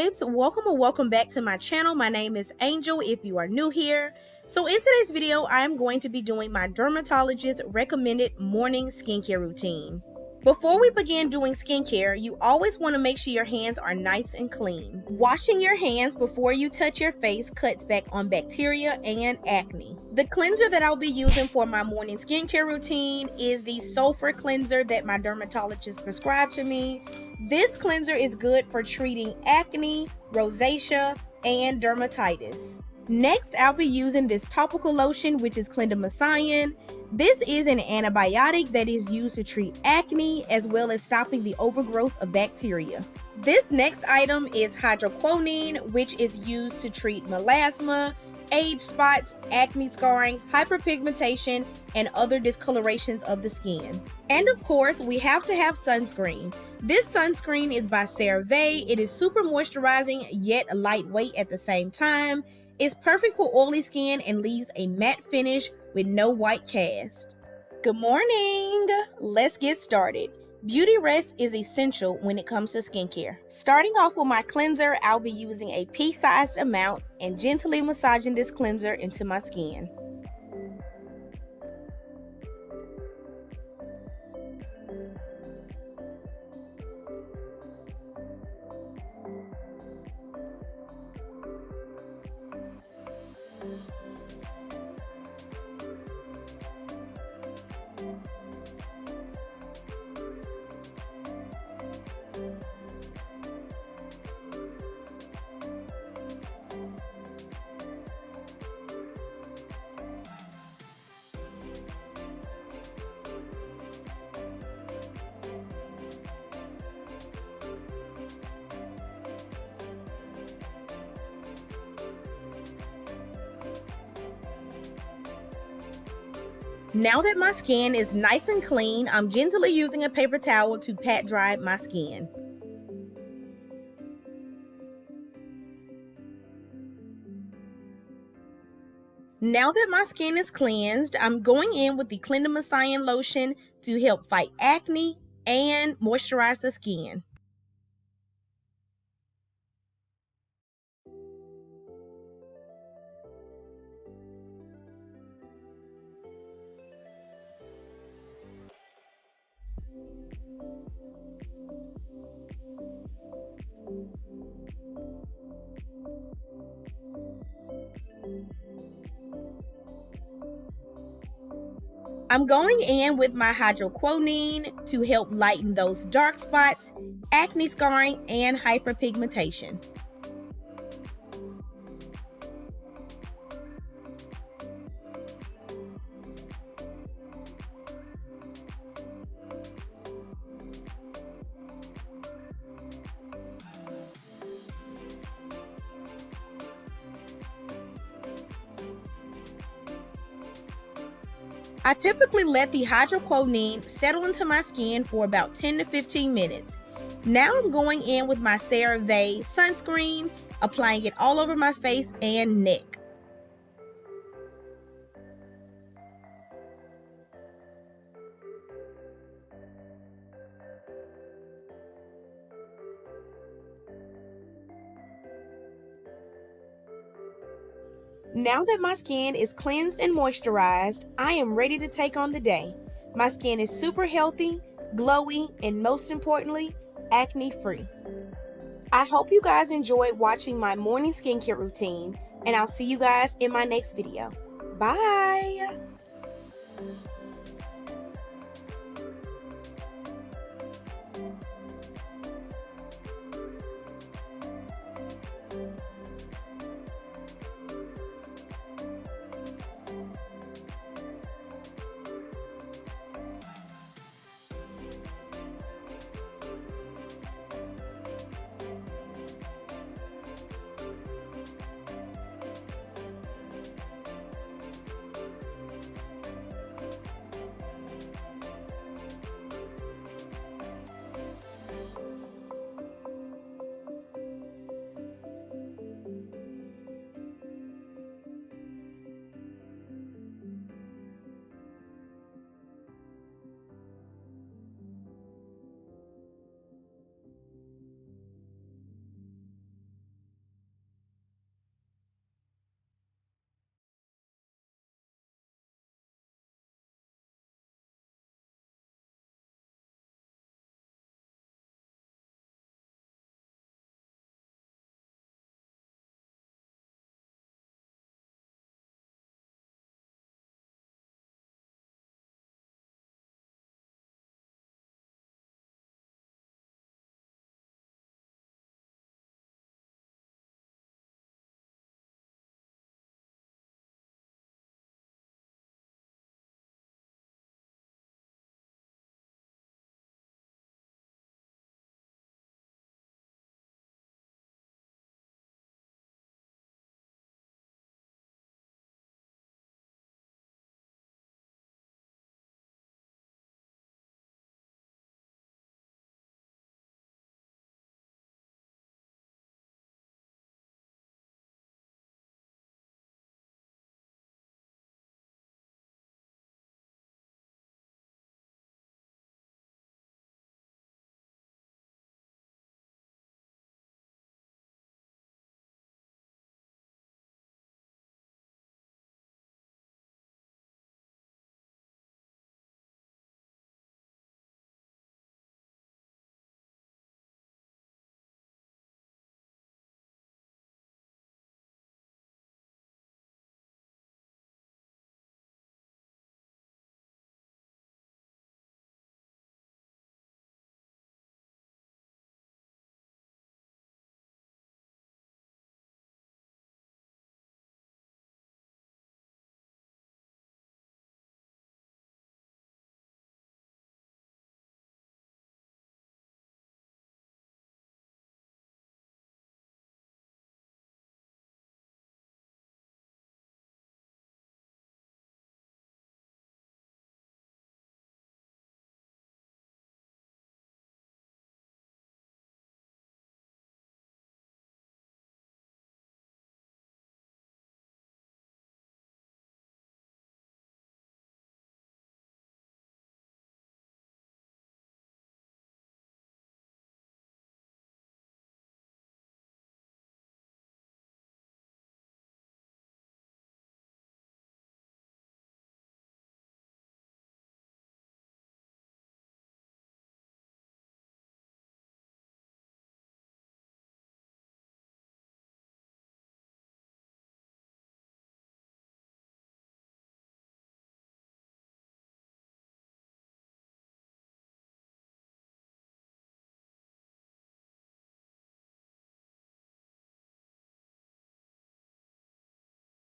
babes, welcome back to my channel. My name is Angel if you are new here. So in today's video, I am going to be doing my dermatologist recommended morning skincare routine. Before we begin doing skincare, you always want to make sure your hands are nice and clean. Washing your hands before you touch your face cuts back on bacteria and acne. The cleanser that I'll be using for my morning skincare routine is the sulfur cleanser that my dermatologist prescribed to me. This cleanser is good for treating acne, rosacea, and dermatitis. Next, I'll be using this topical lotion, which is clindamycin. This is an antibiotic that is used to treat acne as well as stopping the overgrowth of bacteria. This next item is hydroquinine, which is used to treat melasma, age spots, acne scarring, hyperpigmentation, and other discolorations of the skin. And of course, we have to have sunscreen. This sunscreen is by Cerave. It is super moisturizing yet lightweight at the same time. It's perfect for oily skin and leaves a matte finish with no white cast. Good morning! Let's get started. Beauty rest is essential when it comes to skincare. Starting off with my cleanser, I'll be using a pea-sized amount and gently massaging this cleanser into my skin. Now that my skin is nice and clean, I'm gently using a paper towel to pat dry my skin. Now that my skin is cleansed, I'm going in with the clindamycin lotion to help fight acne and moisturize the skin. I'm going in with my hydroquinine to help lighten those dark spots, acne scarring, and hyperpigmentation. I typically let the hydroquinine settle into my skin for about 10 to 15 minutes. Now I'm going in with my Cerave Sunscreen, applying it all over my face and neck. Now that my skin is cleansed and moisturized, I am ready to take on the day. My skin is super healthy, glowy, and most importantly, acne-free. I hope you guys enjoyed watching my morning skincare routine, and I'll see you guys in my next video. Bye!